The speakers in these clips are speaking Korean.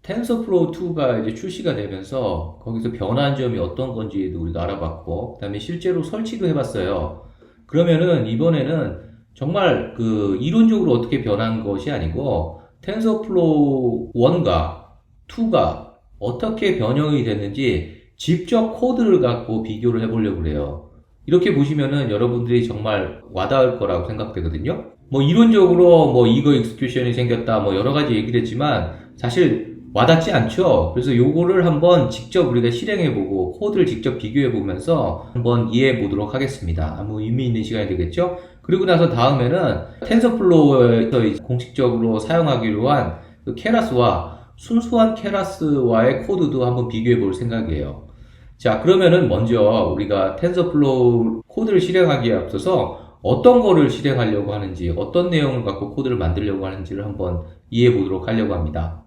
텐서플로우 2가 이제 출시가 되면서 거기서 변한 점이 어떤 건지도 우리가 알아봤고, 그다음에 실제로 설치도 해봤어요. 그러면은 이번에는 정말 그 이론적으로 어떻게 변한 것이 아니고 텐서플로우 1과 2가 어떻게 변형이 됐는지 직접 코드를 갖고 비교를 해보려고 그래요. 이렇게 보시면은 여러분들이 정말 와닿을 거라고 생각되거든요. 뭐 이론적으로 뭐 이거 익스큐션이 생겼다 뭐 여러 가지 얘기를 했지만 사실 와닿지 않죠. 그래서 요거를 한번 직접 우리가 실행해보고 코드를 직접 비교해보면서 한번 이해해 보도록 하겠습니다. 아무 의미 있는 시간이 되겠죠. 그리고 나서 다음에는 텐서플로우에서 공식적으로 사용하기로 한그 케라스와 순수한 케라스와의 코드도 한번 비교해 볼 생각이에요. 자, 그러면은 먼저 우리가 텐서플로우 코드를 실행하기에 앞서서 어떤 거를 실행하려고 하는지, 어떤 내용을 갖고 코드를 만들려고 하는지를 한번 이해해 보도록 하려고 합니다.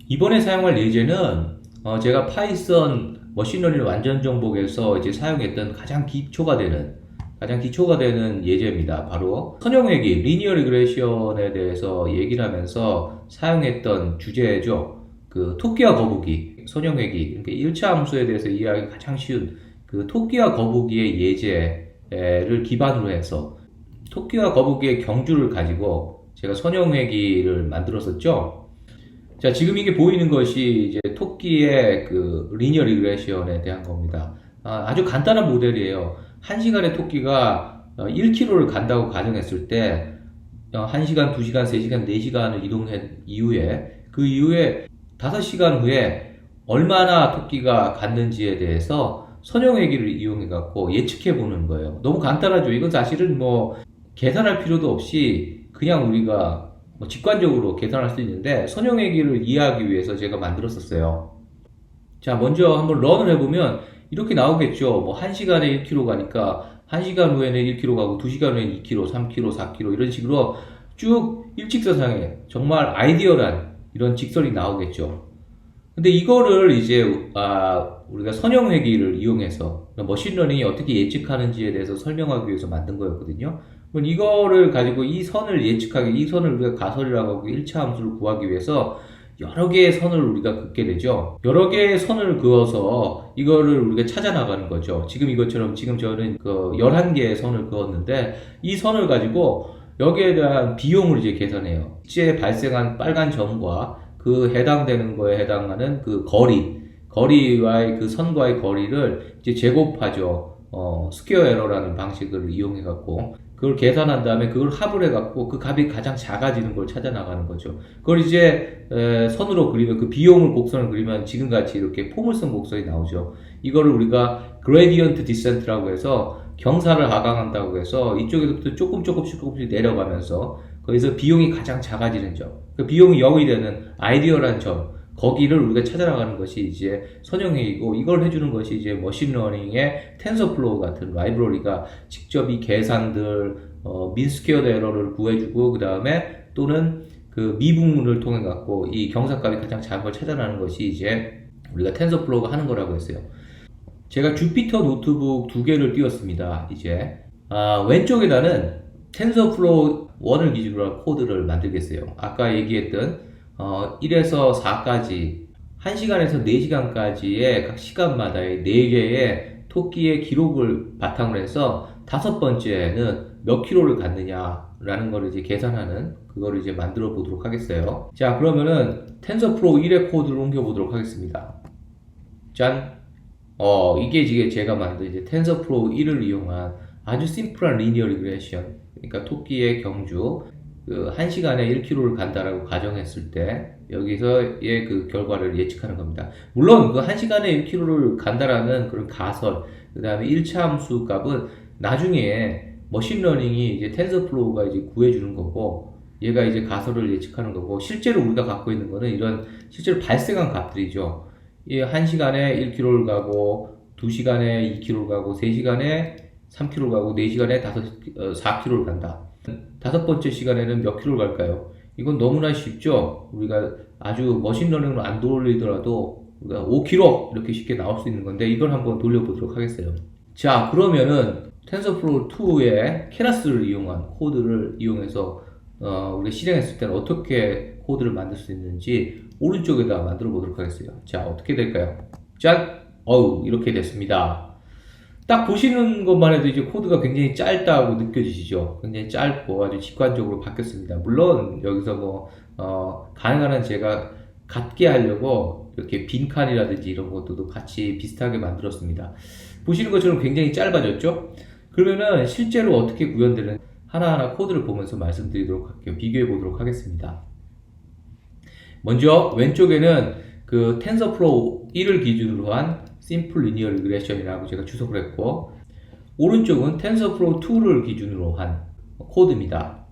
이번에 사용할 예제는 제가 파이썬 머신러닝 완전 정복에서 이제 사용했던 가장 기초가 되는 예제입니다. 바로 선형회귀, 리니어 리그레션에 대해서 얘기를 하면서 사용했던 주제죠. 그 토끼와 거북이, 선형회귀, 그러니까 1차 함수에 대해서 이해하기 가장 쉬운 그 토끼와 거북이의 예제를 기반으로 해서 토끼와 거북이의 경주를 가지고 제가 선형회귀를 만들었었죠. 자, 지금 이게 보이는 것이 이제 토끼의 그 리니어 리그레션에 대한 겁니다. 아주 간단한 모델이에요. 1시간에 토끼가 1km를 간다고 가정했을 때 1시간, 2시간, 3시간, 4시간을 이동한 이후에 그 이후에 5시간 후에 얼마나 토끼가 갔는지에 대해서 선형회귀를 이용해 갖고 예측해 보는 거예요. 너무 간단하죠. 이건 사실은 뭐 계산할 필요도 없이 그냥 우리가 뭐 직관적으로 계산할 수 있는데 선형회귀를 이해하기 위해서 제가 만들었었어요. 자, 먼저 한번 런을 해보면 이렇게 나오겠죠. 뭐 1시간에 1km 가니까 1시간 후에는 1km 가고 2시간 후에는 2km, 3km, 4km 이런 식으로 쭉 일직선상에 정말 아이디어란 이런 직선이 나오겠죠. 근데 이거를 이제 우리가 선형회귀를 이용해서 머신러닝이 어떻게 예측하는지에 대해서 설명하기 위해서 만든 거였거든요. 그럼 이거를 가지고 이 선을 예측하기, 이 선을 우리가 가설이라고 하고 1차 함수를 구하기 위해서 여러 개의 선을 우리가 긋게 되죠. 여러 개의 선을 그어서 이거를 우리가 찾아 나가는 거죠. 지금 이것처럼 지금 저는 그 11개의 선을 그었는데 이 선을 가지고 여기에 대한 비용을 이제 계산해요. 실제 발생한 빨간 점과 그 해당되는 거에 해당하는 그 거리와의 그 선과의 거리를 이제 제곱하죠. 스퀘어 에러라는 방식을 이용해 갖고 그걸 계산한 다음에 그걸 합을 해 갖고 그 값이 가장 작아지는 걸 찾아 나가는 거죠. 그걸 이제 선으로 그리면 그 비용을 곡선을 그리면 지금 같이 이렇게 포물선 곡선이 나오죠. 이거를 우리가 그레디언트 디센트라고 해서 경사를 하강한다고 해서 이쪽에서부터 조금씩 내려가면서 거기서 비용이 가장 작아지는 점, 그 비용이 0이 되는 아이디어란 점, 거기를 우리가 찾아나가는 것이 이제 선형회귀고 이걸 해주는 것이 이제 머신러닝의 텐서플로우 같은 라이브러리가 직접 이 계산들, 민스퀘어드 에러를 구해주고 그 다음에 또는 그 미분을 통해 갖고 이 경사값이 가장 작은 걸 찾아나는 것이 이제 우리가 텐서플로우가 하는 거라고 했어요. 제가 주피터 노트북 2개를 띄웠습니다. 이제 왼쪽에다는 텐서플로우 1을 기준으로 한 코드를 만들겠어요. 아까 얘기했던 1에서 4까지 1시간에서 4시간까지의 각 시간마다의 4개의 토끼의 기록을 바탕으로 해서 5번째는 몇 킬로를 갔느냐라는 걸 이제 계산하는 그거를 이제 만들어 보도록 하겠어요. 자, 그러면은 텐서플로우 1의 코드를 옮겨 보도록 하겠습니다. 짠! 이게 이제 제가 만든 이제 텐서플로우 1을 이용한 아주 심플한 리니어 리그레션, 그러니까 토끼의 경주, 그 1시간에 1km를 간다라고 가정했을 때 여기서의 그 결과를 예측하는 겁니다. 물론 그 1시간에 1km를 간다라는 그런 가설, 그 다음에 1차 함수 값은 나중에 머신러닝이 이제 텐서플로우가 이제 구해주는 거고 얘가 이제 가설을 예측하는 거고 실제로 우리가 갖고 있는 거는 이런 실제로 발생한 값들이죠. 1시간에 1km를 가고 2시간에 2km를 가고 3시간에 3km를 가고 4시간에 4km를 간다. 5번째 시간에는 몇 킬로를 갈까요? 이건 너무나 쉽죠? 우리가 아주 머신러닝으로 안 돌리더라도 우리가 5km 이렇게 쉽게 나올 수 있는 건데 이걸 한번 돌려보도록 하겠어요. 자, 그러면은 텐서플로우 2의 케라스를 이용한 코드를 이용해서 우리가 실행했을 때는 어떻게 코드를 만들 수 있는지 오른쪽에다 만들어 보도록 하겠어요. 자, 어떻게 될까요? 짠! 어우, 이렇게 됐습니다. 딱 보시는 것만 해도 이제 코드가 굉장히 짧다고 느껴지시죠? 굉장히 짧고 아주 직관적으로 바뀌었습니다. 물론 여기서 뭐 가능한 한 제가 같게 하려고 이렇게 빈칸이라든지 이런 것들도 같이 비슷하게 만들었습니다. 보시는 것처럼 굉장히 짧아졌죠? 그러면은 실제로 어떻게 구현되는 하나하나 코드를 보면서 말씀드리도록 할게요. 비교해 보도록 하겠습니다. 먼저 왼쪽에는 그 텐서플로우 1을 기준으로 한 심플 리니어 리그레션이라고 제가 주석을 했고, 오른쪽은 텐서플로우 2를 기준으로 한 코드입니다.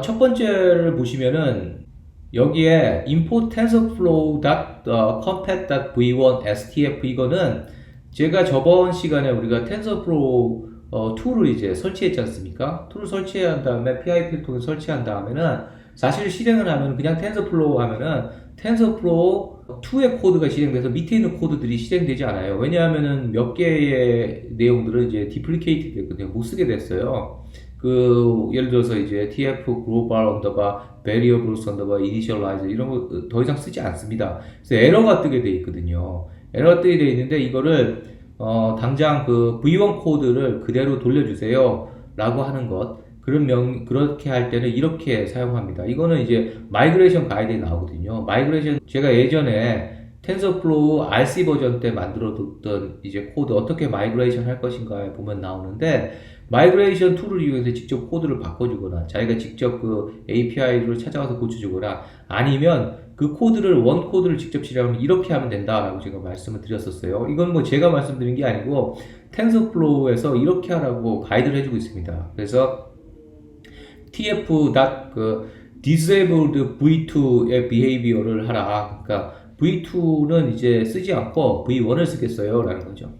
첫 번째를 보시면은 여기에 import tensorflow.compat.v1stf 이거는 제가 저번 시간에 우리가 텐서플로우 2를 이제 설치했지 않습니까? 2를 설치한 다음에 PIP를 통해 설치한 다음에는 사실 실행을 하면 그냥 텐서플로우 하면은 텐서플로우 2의 코드가 실행돼서 밑에 있는 코드들이 실행되지 않아요. 왜냐하면은 몇 개의 내용들은 이제 디플리케이트 됐거든요. 못 쓰게 됐어요. 예를 들어서 이제 tf global underbar variables underbar initialize 이런 거 더 이상 쓰지 않습니다. 그래서 에러가 뜨게 돼 있거든요. 에러가 뜨게 돼 있는데 이거를 당장 그 v1 코드를 그대로 돌려주세요 라고 하는 것, 그렇게 할 때는 이렇게 사용합니다. 이거는 이제 마이그레이션 가이드에 나오거든요. 마이그레이션, 제가 예전에 텐서플로우 RC 버전 때 만들어뒀던 이제 코드 어떻게 마이그레이션 할 것인가에 보면 나오는데, 마이그레이션 툴을 이용해서 직접 코드를 바꿔주거나 자기가 직접 그 API를 찾아가서 고쳐주거나 아니면 그 코드를 원 코드를 직접 실행하면 이렇게 하면 된다라고 제가 말씀을 드렸었어요. 이건 뭐 제가 말씀드린 게 아니고 텐서플로우에서 이렇게 하라고 가이드를 해주고 있습니다. 그래서 tf.disabled v2의 behavior를 하라. 그러니까 v2는 이제 쓰지 않고 v1을 쓰겠어요 라는 거죠.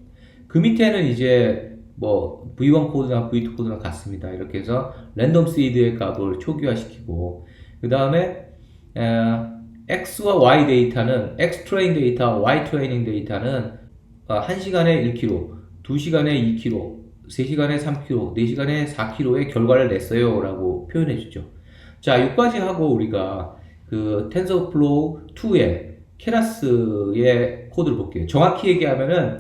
그 밑에는 이제 뭐 v1 코드나 v2 코드랑 같습니다. 이렇게 해서 랜덤 시드의 값을 초기화시키고, 그 다음에 x와 y 데이터는 x 트레인 데이터, y 트레이닝 데이터는 1시간에 1kg, 2시간에 2kg, 3시간에 3kg, 4시간에 4kg의 결과를 냈어요 라고 표현해 주죠. 자, 여기까지 하고 우리가 그 텐서플로우 2의 케라스의 코드를 볼게요. 정확히 얘기하면은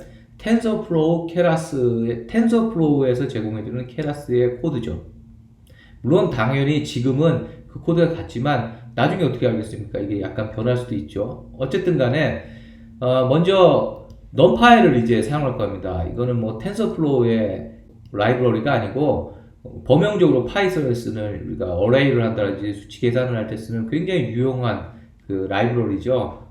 텐서플로우에서 제공해주는 케라스의 코드죠. 물론 당연히 지금은 그 코드가 같지만 나중에 어떻게 하겠습니까? 이게 약간 변할 수도 있죠. 어쨌든 간에 먼저 넘파이를 이제 사용할 겁니다. 이거는 뭐 텐서플로우의 라이브러리가 아니고 범용적으로 파이썬을 쓰는, 우리가 어레이를 한다든지 수치 계산을 할 때 쓰는 굉장히 유용한 그 라이브러리죠.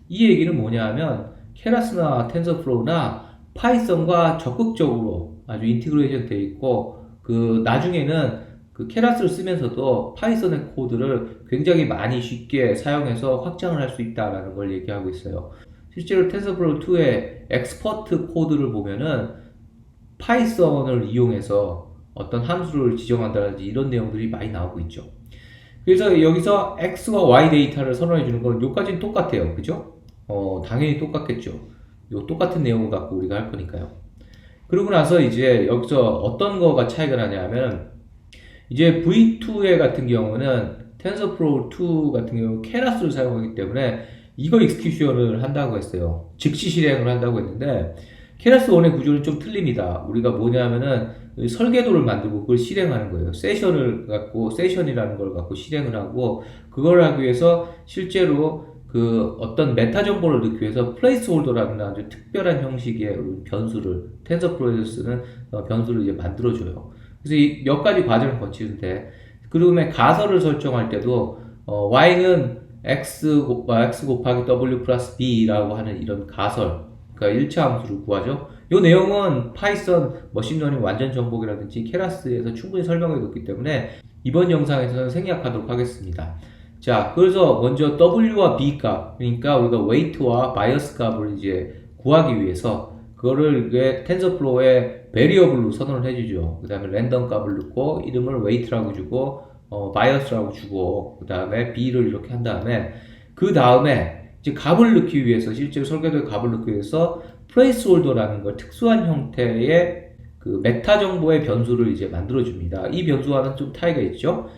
이 얘기는 뭐냐 하면 케라스나 텐서플로우나 파이썬과 적극적으로 아주 인티그레이션 되어 있고, 그 나중에는 그 케라스를 쓰면서도 파이썬의 코드를 굉장히 많이 쉽게 사용해서 확장을 할 수 있다라는 걸 얘기하고 있어요. 실제로 텐서플로우 2의 엑스퍼트 코드를 보면은 파이썬을 이용해서 어떤 함수를 지정한다든지 이런 내용들이 많이 나오고 있죠. 그래서 여기서 x와 y 데이터를 선언해 주는 건 요까지는 똑같아요. 그죠? 당연히 똑같겠죠. 요 똑같은 내용을 갖고 우리가 할 거니까요. 그러고 나서 이제 여기서 어떤 거가 차이가 나냐면, 이제 V2의 같은 경우는 텐서플로우 2 같은 경우 케라스를 사용하기 때문에 이거 익스큐션을 한다고 했어요. 즉시 실행을 한다고 했는데, 케라스 1의 구조는 좀 틀립니다. 우리가 뭐냐면은 설계도를 만들고 그걸 실행하는 거예요. 세션이라는 걸 갖고 실행을 하고, 그걸 하기 위해서 실제로 그 어떤 메타 정보를 넣기 위해서 플레이스홀더라는 아주 특별한 형식의 변수를, 텐서플로우에서 쓰는 변수를 이제 만들어줘요. 그래서 몇 가지 과정을 거치는데, 그다음에 가설을 설정할 때도 y는 x 곱하기 w 플러스 b라고 하는 이런 가설, 그러니까 1차 함수를 구하죠. 이 내용은 파이썬 머신러닝 완전 정복이라든지 케라스에서 충분히 설명해 뒀기 때문에 이번 영상에서는 생략하도록 하겠습니다. 자, 그래서 먼저 w와 b 값, 그러니까 우리가 weight와 bias 값을 이제 구하기 위해서 그거를 텐서플로우에 variable로 선언을 해주죠. 그 다음에 랜덤 값을 넣고 이름을 weight라고 주고 bias라고 주고, 그 다음에 b를 이렇게 한 다음에, 그 다음에 이제 값을 넣기 위해서, 실제로 설계도에 값을 넣기 위해서 placeholder라는 걸 특수한 형태의 그 메타 정보의 변수를 이제 만들어 줍니다. 이 변수와는 좀 차이가 있죠.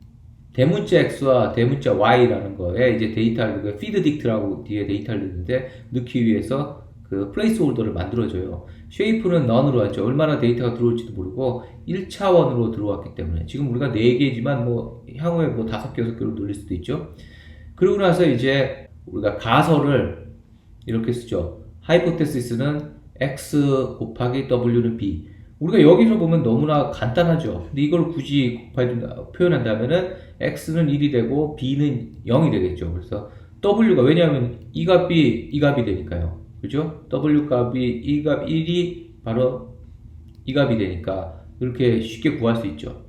대문자 x와 대문자 y라는 거에 이제 데이터를 피드 딕트라고 뒤에 데이터를 넣는데 넣기 위해서 그 플레이스 홀더를 만들어줘요. 쉐이프는 none으로 왔죠. 얼마나 데이터가 들어올지도 모르고 1차원으로 들어왔기 때문에 지금 우리가 4개지만 뭐 향후에 뭐 5개, 6개로 늘릴 수도 있죠. 그러고 나서 이제 우리가 가설을 이렇게 쓰죠. 하이포테시스는 x 곱하기 w는 b. 우리가 여기서 보면 너무나 간단하죠. 근데 이걸 굳이 표현한다면은 x는 1이 되고 b는 0이 되겠죠. 그래서 w가 왜냐하면 이 값이 이 값이 되니까요. 그죠? w 값이 이 값 1이 바로 이 값이 되니까 이렇게 쉽게 구할 수 있죠.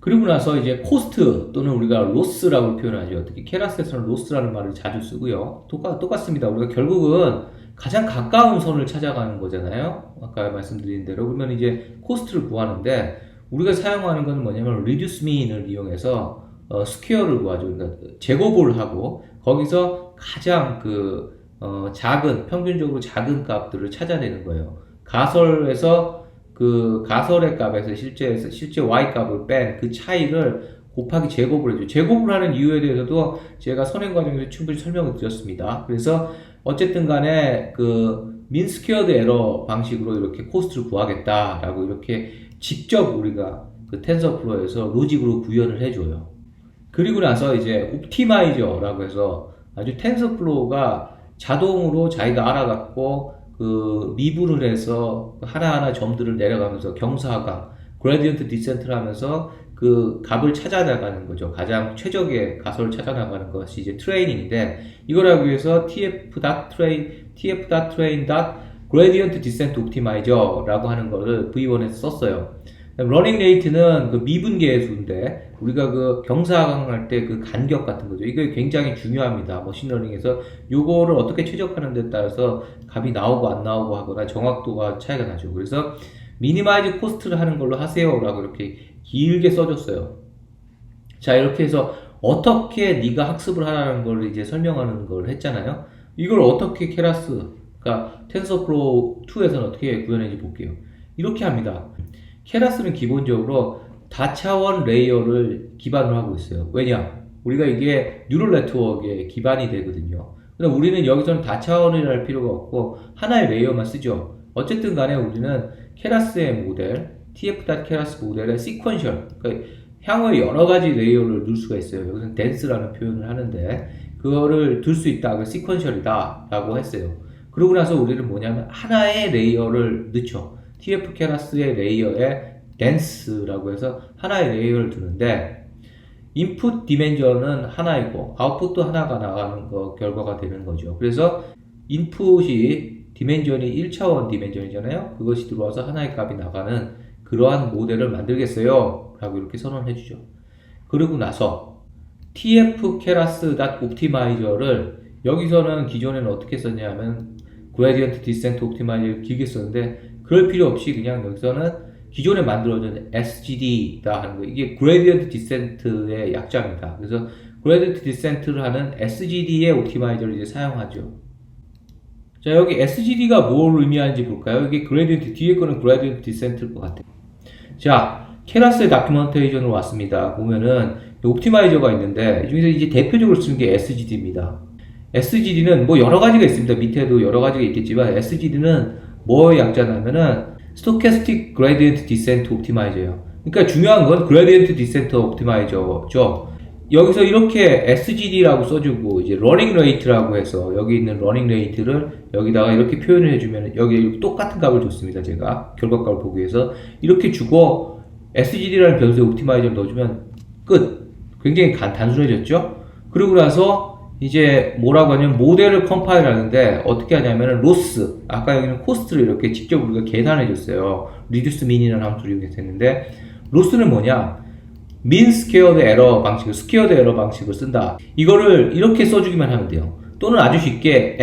그리고 나서 이제 코스트 또는 우리가 로스라고 표현하죠. 특히 케라스에서는 로스라는 말을 자주 쓰고요. 똑같습니다. 우리가 결국은 가장 가까운 선을 찾아가는 거잖아요. 아까 말씀드린 대로. 그러면 이제 코스트를 구하는데 우리가 사용하는 건 뭐냐면 reduce mean을 이용해서 스퀘어를 구하죠. 그러니까 제곱을 하고 거기서 가장 작은 평균적으로 작은 값들을 찾아내는 거예요. 가설에서 그 가설의 값에서 실제 y 값을 뺀 그 차이를 곱하기 제곱을 해줘. 제곱을 하는 이유에 대해서도 제가 선행 과정에서 충분히 설명을 드렸습니다. 그래서 어쨌든 간에 그 민스퀘어드 에러 방식으로 이렇게 코스트를 구하겠다라고 이렇게 직접 우리가 그 텐서플로우에서 로직으로 구현을 해줘요. 그리고 나서 이제 옵티마이저라고 해서 아주 텐서플로우가 자동으로 자기가 알아갖고 그 미분을 해서 하나하나 점들을 내려가면서 경사각, 그레디언트 디센트를 하면서 그 값을 찾아나가는 거죠. 가장 최적의 가설을 찾아나가는 것이 이제 트레이닝인데 이걸 하기 위해서 tf.train. gradient descent optimize라고 하는 거를 V1에서 썼어요. 러닝 레이트는 그 미분계의 수인데 우리가 그 경사각할 때 그 간격 같은 거죠. 이게 굉장히 중요합니다. 머신러닝에서 요거를 어떻게 최적화하는 데 따라서 값이 나오고 안 나오고 하거나 정확도가 차이가 나죠. 그래서 미니마이즈 코스트를 하는 걸로 하세요 라고 이렇게 길게 써줬어요. 자, 이렇게 해서 어떻게 네가 학습을 하라는 걸 이제 설명하는 걸 했잖아요. 이걸 어떻게 그러니까 텐서플로우 2에서는 어떻게 구현했는지 볼게요. 이렇게 합니다. 케라스는 기본적으로 다차원 레이어를 기반으로 하고 있어요. 왜냐? 우리가 이게 뉴럴 네트워크의 기반이 되거든요. 근데 우리는 여기서는 다차원이라 할 필요가 없고 하나의 레이어만 쓰죠. 어쨌든 간에 우리는 케라스의 모델, tf.keras 모델의 시퀀셜, 그러니까 향후에 여러 가지 레이어를 넣을 수가 있어요. 여기서는 댄스라는 표현을 하는데 그거를 둘 수 있다. 그 시퀀셜이다 라고 했어요. 그러고 나서 우리는 뭐냐면 하나의 레이어를 넣죠. tf kelas의 레이어에 댄스라고 해서 하나의 레이어를 두는데 인풋 디멘전은 하나이고 아웃풋도 하나가 나가는 거 결과가 되는 거죠. 그래서 인풋이 디멘전이 1차원 디멘전이잖아요. 그것이 들어와서 하나의 값이 나가는 그러한 모델을 만들겠어요 라고 이렇게 선언해 주죠. 그러고 나서 tf keras.optimize를 여기서는 기존에는 어떻게 썼냐면 gradient descent optimizer 길게 썼는데 그럴 필요 없이 그냥 여기서는 기존에 만들어진 SGD다 하는 거. 이게 gradient descent의 약자입니다. 그래서 gradient descent를 하는 SGD의 옵티마이저를 이제 사용하죠. 자, 여기 SGD가 뭘 의미하는지 볼까요? 이게 gradient, 뒤에 거는 gradient descent일 것 같아요. 자, 케라스의 다큐멘테이션으로 왔습니다. 보면은 옵티마이저가 있는데 이 중에서 이제 대표적으로 쓰는 게 SGD입니다. SGD는 뭐 여러 가지가 있습니다. 밑에도 여러 가지가 있겠지만 SGD는 뭐의 약자냐면은 Stochastic Gradient Descent Optimize예요. 그러니까 중요한 건 Gradient Descent Optimize죠. 여기서 이렇게 SGD라고 써주고 이제 Running Rate라고 해서 여기 있는 Running Rate를 여기다가 이렇게 표현을 해주면 여기 똑같은 값을 줬습니다. 제가 결과값을 보기 위해서 이렇게 주고 SGD라는 변수에 옵티마이저를 넣어주면 끝. 굉장히 단순해졌죠. 그러고 나서 이제 뭐라고 하냐면 모델을 컴파일 하는데 어떻게 하냐면은 로스, 아까 여기는 코스트를 이렇게 직접 우리가 계산해 줬어요. reduce mean이라는 함수를 이용해서 했는데 로스는 뭐냐? mean squared error 방식을, squared error 방식을 쓴다. 이거를 이렇게 써주기만 하면 돼요. 또는 아주 쉽게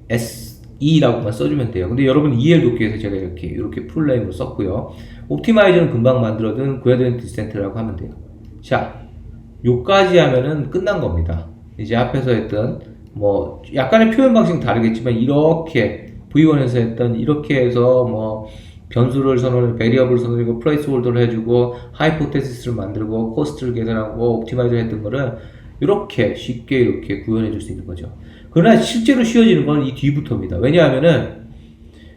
MSE라고만 써주면 돼요. 근데 여러분 이해를 돕기 위해서 제가 이렇게 풀네임으로 썼고요. 옵티마이저는 금방 만들어둔 gradient descent라고 하면 돼요. 자, 요까지 하면은 끝난 겁니다. 이제 앞에서 했던 뭐 약간의 표현 방식은 다르겠지만 이렇게 V1에서 했던 이렇게 해서 뭐 변수를 선언해, 베리어블을 선언하고, 플레이스 홀더를 해주고, 하이포테시스를 만들고, 코스트를 계산하고, 옵티마이저를 했던 거를 이렇게 쉽게 이렇게 구현해 줄 수 있는 거죠. 그러나 실제로 쉬워지는 건 이 뒤부터입니다. 왜냐하면은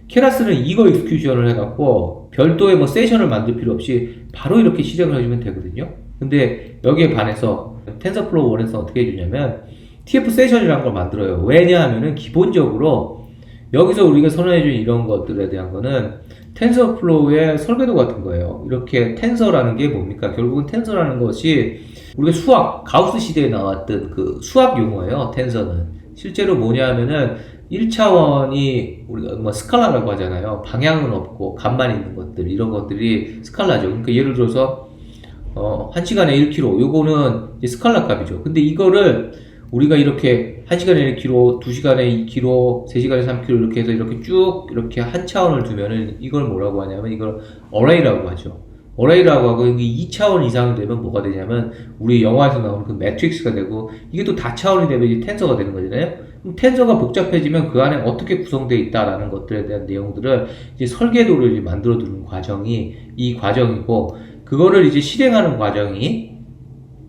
케라스는 이거 익스큐션을 해갖고 별도의 뭐 세션을 만들 필요 없이 바로 이렇게 실행을 해주면 되거든요. 근데 여기에 반해서 텐서플로우 1에서 어떻게 해주냐면 TF 세션이라는 걸 만들어요. 왜냐하면은 기본적으로 여기서 우리가 선언해준 이런 것들에 대한 거는 텐서플로우의 설계도 같은 거예요. 이렇게 텐서라는 게 뭡니까? 결국은 텐서라는 것이 우리가 수학, 가우스 시대에 나왔던 그 수학 용어예요. 텐서는. 실제로 뭐냐 하면은 1차원이 우리가 뭐 스칼라라고 하잖아요. 방향은 없고 값만 있는 것들, 이런 것들이 스칼라죠. 그러니까 예를 들어서 1시간에 1km, 요거는 이제 스칼라 값이죠. 근데 이거를 우리가 이렇게 1시간에 1km, 2시간에 2km, 3시간에 3km 이렇게 해서 이렇게 쭉 이렇게 한 차원을 두면은 이걸 뭐라고 하냐면 이걸 어레이라고 하죠. 어레이라고 하고 이게 2차원 이상이 되면 뭐가 되냐면 우리 영화에서 나오는 그 매트릭스가 되고 이게 또 다차원이 되면 이제 텐서가 되는 거잖아요. 그럼 텐서가 복잡해지면 그 안에 어떻게 구성되어 있다라는 것들에 대한 내용들을 이제 설계도를 이제 만들어 두는 과정이 이 과정이고 그거를 이제 실행하는 과정이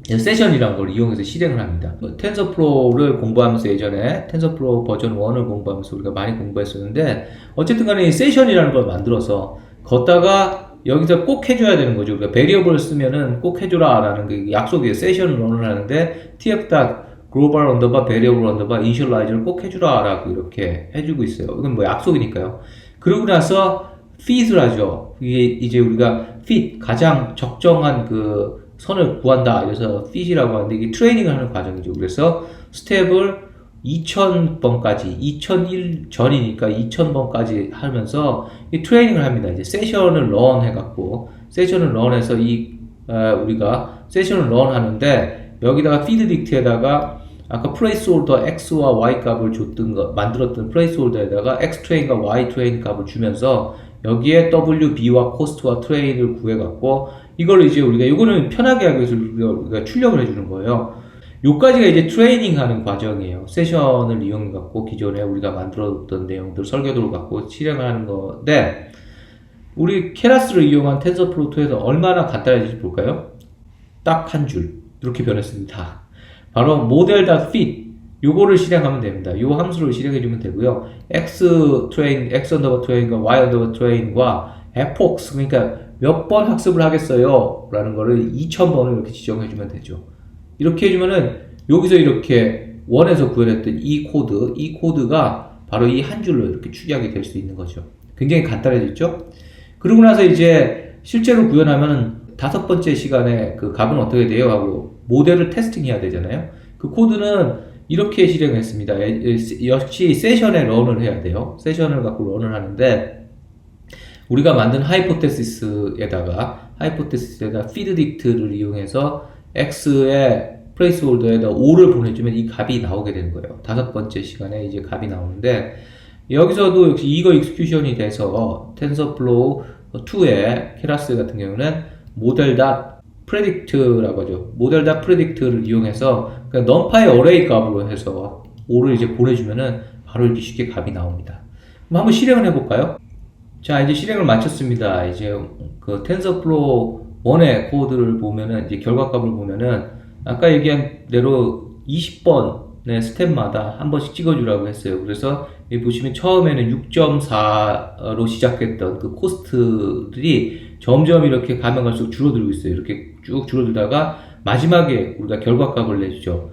세션이라는 걸 이용해서 실행을 합니다. 텐서플로우를 공부하면서 예전에 텐서플로우 버전 1을 공부하면서 우리가 많이 공부했었는데 어쨌든 간에 이 세션이라는 걸 만들어서 걷다가 여기서 꼭 해줘야 되는 거죠. 그러니까 베리어블을 쓰면은 꼭 해줘라 라는 그 약속이에요. 세션을 런을 하는데 tf. global 언더바 variable 언더바 initialize를 꼭 해주라 라고 이렇게 해주고 있어요. 이건 뭐 약속이니까요. 그러고 나서 fit을 하죠. 이게 이제 우리가 fit, 가장 적정한 그 선을 구한다. 그래서 fit이라고 하는데 이게 트레이닝을 하는 과정이죠. 그래서 스텝을 2000번까지, 2001 전이니까 2000번까지 하면서 이 트레이닝을 합니다. 이제 세션을 런 해갖고, 세션을 런해서 우리가 세션을 런 하는데, 여기다가 feed dict에다가 아까 플레이스홀더 x와 y 값을 만들었던 플레이스홀더에다가 x 트레인과 y 트레인 값을 주면서 여기에 w, b와 코스트와 트레인을 구해갖고, 이걸 이제 이거는 편하게 하기 위해서 우리가 출력을 해주는 거예요. 요까지가 이제 트레이닝 하는 과정이에요. 세션을 이용해갖고 기존에 우리가 만들었던 내용들 설계도를 갖고 실행을 하는 건데, 우리 케라스를 이용한 텐서플로우 2에서 얼마나 간단해질지 볼까요? 딱 한 줄. 이렇게 변했습니다. 바로 model.fit. 요거를 실행하면 됩니다. 요 함수를 실행해주면 되고요. x 언더바 트레인과 y 언더바 트레인과 fx, 그러니까 몇 번 학습을 하겠어요? 라는 거를 2000번을 이렇게 지정해주면 되죠. 이렇게 해주면은 여기서 이렇게 원에서 구현했던 이 코드가 바로 이 한 줄로 이렇게 축약이 될 수 있는 거죠. 굉장히 간단해졌죠? 그러고 나서 이제 실제로 구현하면은 5번째 시간에 그 값은 어떻게 돼요? 하고 모델을 테스팅해야 되잖아요. 그 코드는 이렇게 실행했습니다. 역시 세션에 런을 해야 돼요. 세션을 갖고 런을 하는데 우리가 만든 하이포테시스에다가 feed dict를 이용해서 x의 플레이스홀더에다 5를 보내주면 이 값이 나오게 되는 거예요. 5번째 시간에 이제 값이 나오는데 여기서도 역시 이거 익스큐션이 돼서 텐서플로우 2의 케라스 같은 경우는 model.predict라고 하죠. model.predict를 이용해서 그러니까 numpy array 값으로 해서 5를 이제 보내주면은 바로 이렇게 쉽게 값이 나옵니다. 그럼 한번 실행을 해볼까요? 자, 이제 실행을 마쳤습니다. 이제 그 텐서플로우 1의 코드를 보면은 이제 결과값을 보면은 아까 얘기한 대로 20번의 스텝마다 한 번씩 찍어주라고 했어요. 그래서 여기 보시면 처음에는 6.4로 시작했던 그 코스트들이 점점 이렇게 가면 갈수록 줄어들고 있어요. 이렇게 쭉 줄어들다가 마지막에 우리가 결과값을 내주죠.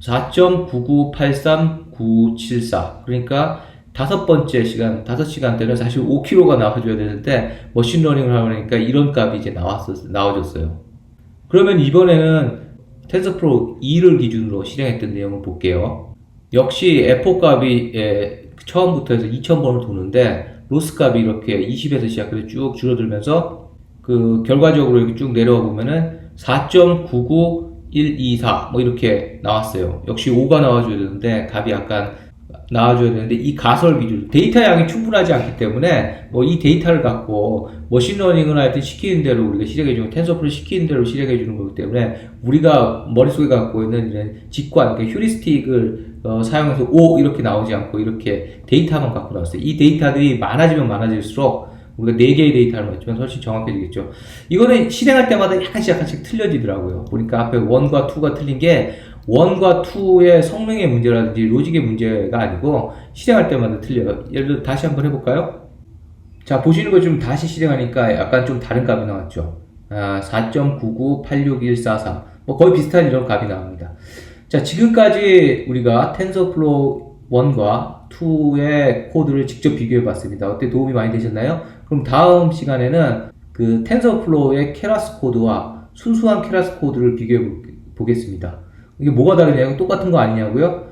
4.9983974. 그러니까 5번째 5시간 때는 사실 5kg가 나와줘야 되는데 머신러닝을 하니까 이런 값이 이제 나와줬어요. 그러면 이번에는 텐서플로우 2를 기준으로 실행했던 내용을 볼게요. 역시 F4 값이 처음부터 해서 2000번을 도는데 로스 값이 이렇게 20에서 시작해서 쭉 줄어들면서 그 결과적으로 이렇게 쭉 내려와 보면은 4.99124 뭐 이렇게 나왔어요. 역시 5가 나와줘야 되는데 값이 약간 나와줘야 되는데 이 가설 기준 데이터 양이 충분하지 않기 때문에 뭐 이 데이터를 갖고 머신러닝을 하여튼 시키는 대로 우리가 실행해주는 텐서플로우 시키는 대로 실행해주는 거기 때문에 우리가 머릿속에 갖고 있는 이런 직관, 그러니까 휴리스틱을 사용해서 5 이렇게 나오지 않고 이렇게 데이터만 갖고 나왔어요. 이 데이터들이 많아지면 많아질수록 우리가 4개의 데이터를 맞추면 훨씬 정확해지겠죠. 이거는 실행할 때마다 약간씩 틀려지더라고요. 보니까 앞에 1과 2가 틀린 게 1과 2의 성능의 문제라든지 로직의 문제가 아니고 실행할 때마다 틀려요. 예를 들어 다시 한번 해볼까요? 자, 보시는 거 좀 다시 실행하니까 약간 좀 다른 값이 나왔죠. 4.99861144. 뭐 거의 비슷한 이런 값이 나옵니다. 자, 지금까지 우리가 텐서플로우 1과 2의 코드를 직접 비교해 봤습니다. 어때 도움이 많이 되셨나요? 그럼 다음 시간에는 그 텐서플로우의 케라스 코드와 순수한 케라스 코드를 비교해 보겠습니다. 이게 뭐가 다르냐고 똑같은 거 아니냐고요?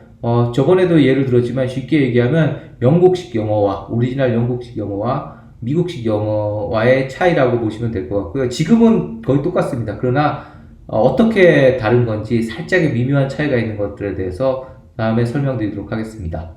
저번에도 예를 들었지만 쉽게 얘기하면 영국식 영어와 오리지널 영국식 영어와 미국식 영어와의 차이라고 보시면 될 것 같고요. 지금은 거의 똑같습니다. 그러나 어떻게 다른 건지 살짝의 미묘한 차이가 있는 것들에 대해서 다음에 설명드리도록 하겠습니다.